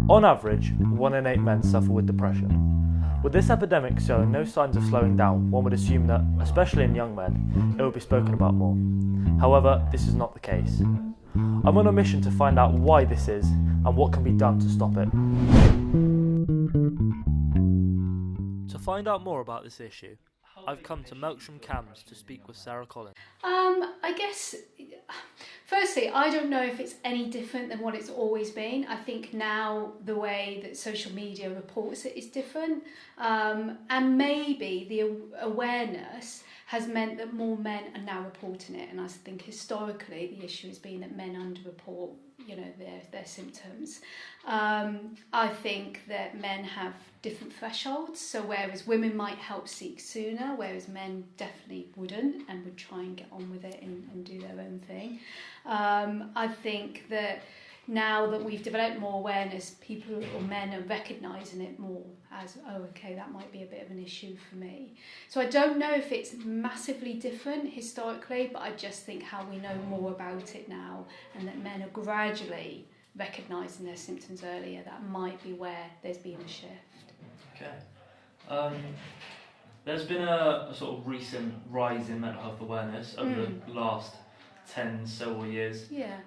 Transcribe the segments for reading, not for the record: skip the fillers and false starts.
On average, 1 in 8 men suffer with depression. With this epidemic showing no signs of slowing down, one would assume that, especially in young men, it would be spoken about more. However, this is not the case. I'm on a mission to find out why this is and what can be done to stop it. To find out more about this issue, I've come to Melksham Cams to speak with Sarah Collins. I guess, firstly, I don't know if it's any different than what it's always been. I think now the way that social media reports it is different, and maybe the awareness has meant that more men are now reporting it. And I think historically the issue has been that men underreport, their symptoms. I think that men have different thresholds, so whereas women might help seek sooner, whereas men definitely wouldn't and would try and get on with it and do their own thing. I think that now that we've developed more awareness, people or men are recognising it more as, that might be a bit of an issue for me. So I don't know if it's massively different historically, but I just think how we know more about it now and that men are gradually recognising their symptoms earlier, that might be where there's been a shift. Okay. There's been a sort of recent rise in mental health awareness over the last 10 several years. Yeah.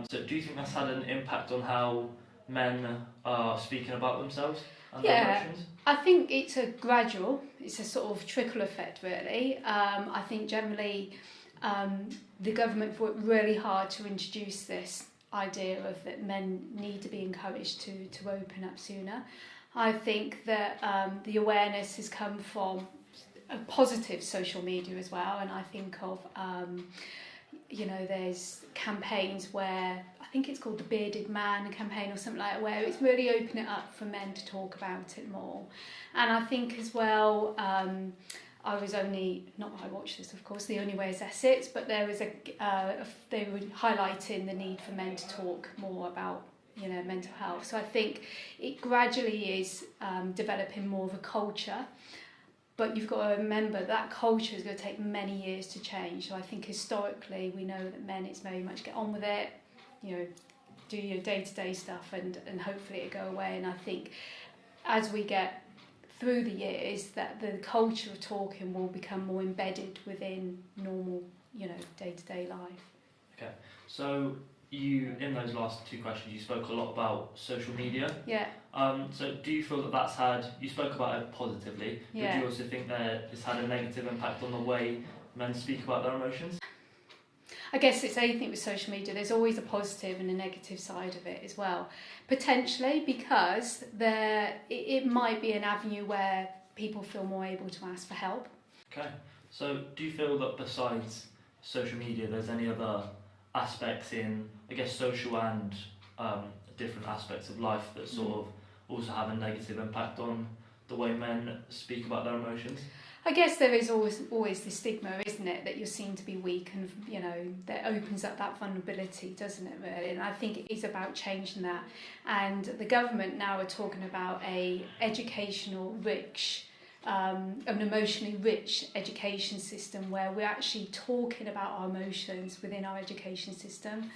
So do you think that's had an impact on how men are speaking about themselves and their emotions? I think it's a sort of trickle effect really. I think generally the government worked really hard to introduce this idea of that men need to be encouraged to open up sooner. I think that the awareness has come from a positive social media as well, and I think of there's campaigns where I think it's called the Bearded Man campaign or something like that, where it's really opening it up for men to talk about it more. And I think as well, not that I watched this of course, The Only Way is Essex, but there was they were highlighting the need for men to talk more about mental health. So I think it gradually is developing more of a culture. But you've got to remember that culture is going to take many years to change. So I think historically we know that men, it's very much get on with it, do your day-to-day stuff and hopefully it'll go away. And I think as we get through the years that the culture of talking will become more embedded within normal, day-to-day life. Okay, so you, in those last two questions, you spoke a lot about social media. Yeah. So do you feel that that's you spoke about it positively, but do you also think that it's had a negative impact on the way men speak about their emotions? I guess it's anything with social media. There's always a positive and a negative side of it as well. Potentially because it might be an avenue where people feel more able to ask for help. Okay. So do you feel that besides social media there's any other aspects in, I guess, social and different aspects of life that sort of also have a negative impact on the way men speak about their emotions? I guess there is always the stigma, isn't it, that you're seen to be weak, and that opens up that vulnerability, doesn't it, really? And I think it is about changing that. And the government now are talking about an emotionally rich education system where we're actually talking about our emotions within our education system.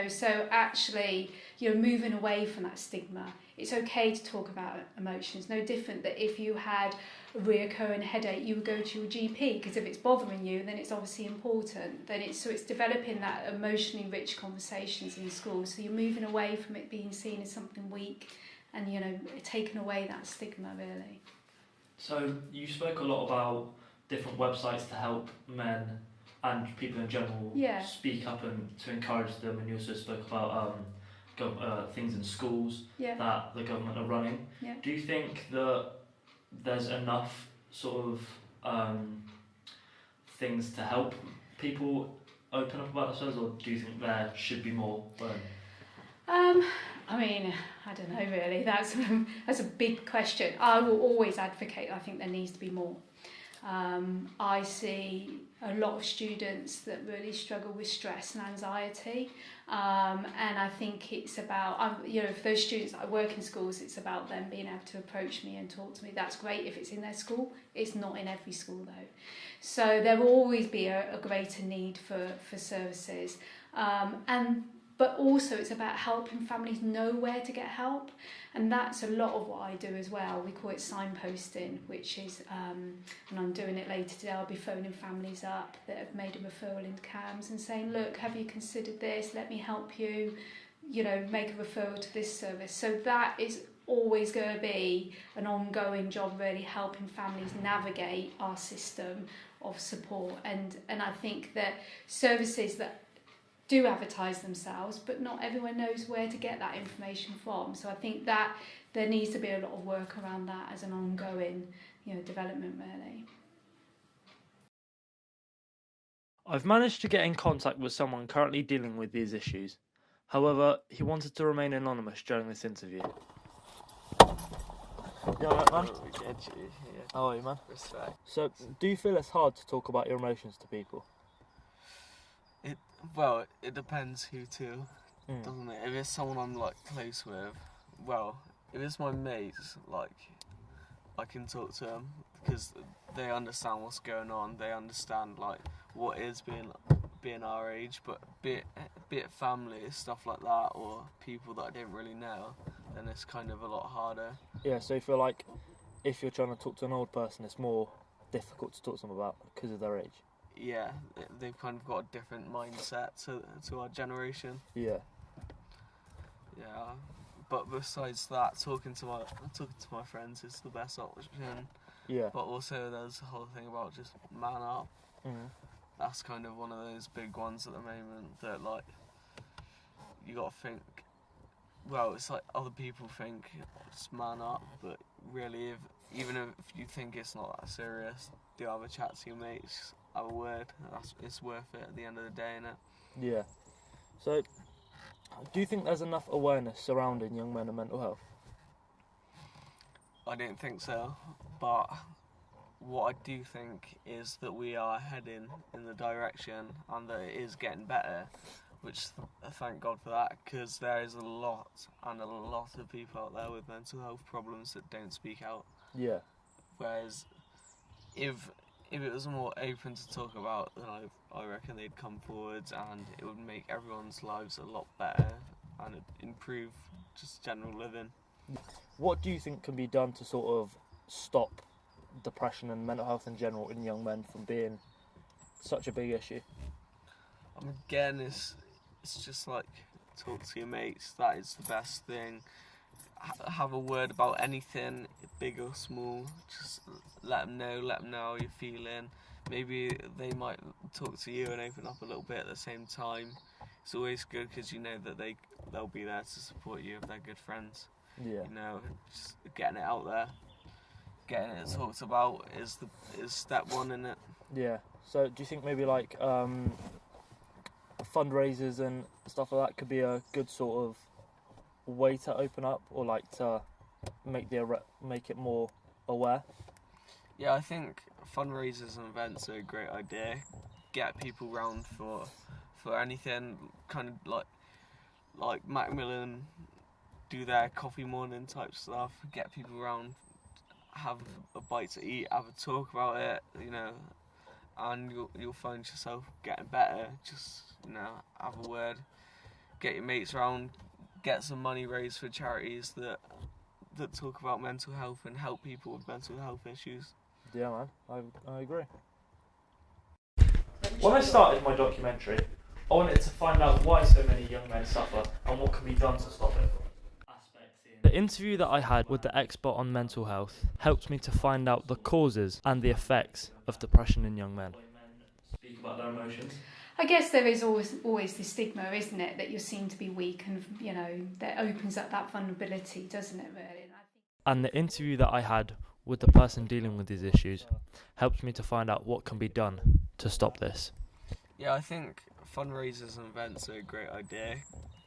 So actually, moving away from that stigma. It's okay to talk about emotions. No different that if you had a reoccurring headache, you would go to your GP, because if it's bothering you, then it's obviously important. It's developing that emotionally rich conversations in schools. So you're moving away from it being seen as something weak, and taking away that stigma really. So you spoke a lot about different websites to help men and people in general speak up and to encourage them, and you also spoke about things in schools that the government are running. Yeah. Do you think that there's enough sort of things to help people open up about themselves, or do you think there should be more? I don't know really. That's a big question. I will always advocate. I think there needs to be more. I see a lot of students that really struggle with stress and anxiety, and I think it's about, for those students that I work in schools, it's about them being able to approach me and talk to me. That's great if it's in their school. It's not in every school though. So there will always be a greater need for services, and but also it's about helping families know where to get help, and that's a lot of what I do as well. We call it signposting, which is, and I'm doing it later today, I'll be phoning families up that have made a referral into CAMHS and saying, look, have you considered this? Let me help you, make a referral to this service. So that is always going to be an ongoing job, really helping families navigate our system of support. And I think that services that do advertise themselves, but not everyone knows where to get that information from. So I think that there needs to be a lot of work around that as an ongoing, development, really. I've managed to get in contact with someone currently dealing with these issues. However, he wanted to remain anonymous during this interview. You alright, man? How are you, man? Respect. So, do you feel it's hard to talk about your emotions to people? It depends who to, doesn't it? If it's someone I'm close with, if it's my mates, I can talk to them because they understand what's going on. They understand what is being our age, but be it family, stuff like that, or people that I don't really know, then it's kind of a lot harder. Yeah, so you feel like if you're trying to talk to an old person, it's more difficult to talk to them about because of their age. Yeah, they've kind of got a different mindset to our generation. Yeah. Yeah, but besides that, talking to my friends is the best option. Yeah. But also there's the whole thing about just man up. Mm-hmm. That's kind of one of those big ones at the moment that you got to think. Well, it's other people think just man up, but really, even if you think it's not that serious, do have a chat to your mates. Have a word. It's worth it at the end of the day, innit? Yeah. So, do you think there's enough awareness surrounding young men and mental health? I don't think so, but what I do think is that we are heading in the direction and that it is getting better, which thank God for that, because there is a lot of people out there with mental health problems that don't speak out. Yeah. Whereas if it was more open to talk about, then I reckon they'd come forwards and it would make everyone's lives a lot better and improve just general living. What do you think can be done to sort of stop depression and mental health in general in young men from being such a big issue? Again, it's just talk to your mates. That is the best thing. Have a word about anything, big or small. Just let them know how you're feeling. Maybe they might talk to you and open up a little bit at the same time. It's always good because you know that they'll be there to support you if they're good friends. Yeah. Just getting it out there, getting it talked about is step one in it. Yeah. So do you think maybe fundraisers and stuff like that could be a good sort of way to open up, or to make it more aware? Yeah, I think fundraisers and events are a great idea. Get people round for anything, kind of like Macmillan do their coffee morning type stuff. Get people round, have a bite to eat, have a talk about it, and you'll find yourself getting better. Just have a word, get your mates round, get some money raised for charities that talk about mental health and help people with mental health issues. Yeah, man, I agree. When I started my documentary, I wanted to find out why so many young men suffer and what can be done to stop it. The interview that I had with the expert on mental health helped me to find out the causes and the effects of depression in young men. Speak about their emotions. I guess there is always this stigma, isn't it, that you're seen to be weak, and that opens up that vulnerability, doesn't it, really? And the interview that I had with the person dealing with these issues helped me to find out what can be done to stop this. Yeah, I think fundraisers and events are a great idea.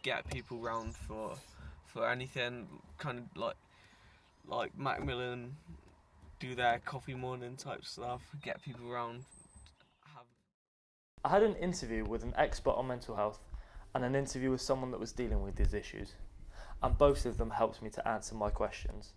Get people round for anything, kind of like Macmillan do their coffee morning type stuff. Get people round. I had an interview with an expert on mental health and an interview with someone that was dealing with these issues, and both of them helped me to answer my questions.